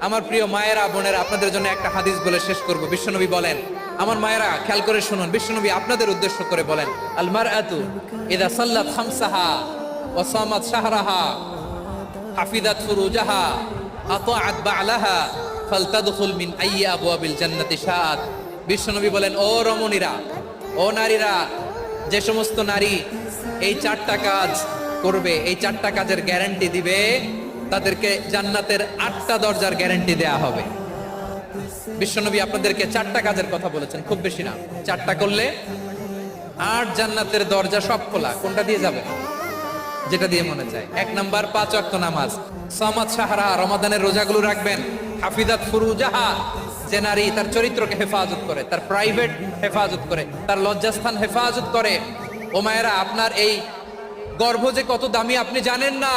আমার প্রিয় মায়েরা বোনেরা, আপনাদের জন্য একটা হাদিস বলে শেষ করব। বিশ্বনবী বলেন, আমার মায়েরা খেয়াল করে শুনুন, বিশ্বনবী আপনাদের উদ্দেশ্য করে বলেন, আল মারআতু ইযা সাল্লাত খামসাহা ওয়া সামাত শাহরাহা হাফিজাত ফুরুজাহা আতাআত বা'লাহা ফালতাদখুল মিন আইয়ি আবওয়াবিল জান্নাতি শাআত। বিশ্বনবী বলেন, ও রমণীরা, ও নারীরা, যে সমস্ত নারী এই চারটা কাজ করবে, এই চারটা কাজের গ্যারান্টি দিবে, তাদেরকে জান্নাতের 8টা দরজার গ্যারান্টি দেয়া হবে। বিশ্বনবী আপনাদেরকে 4টা কাজের কথা বলেছেন, খুব বেশি না। 4টা করলে 8 জান্নাতের দরজা সব খোলা। কোনটা দিয়ে যাবে? যেটা দিয়ে মনে চায়। 1 নাম্বার 5 ওয়াক্ত নামাজ, সামাত শাহরা, রমাদানের রোজাগুলো রাখবেন। হাফিজাত ফুরুজাহা, যে নারী তার চরিত্রকে হেফাজত করে, তার প্রাইভেট হেফাজত করে, তার লজ্জাস্থান হেফাজত করে। ও মায়েরা, আপনার এই গর্ভ যে কত দামি আপনি জানেন না।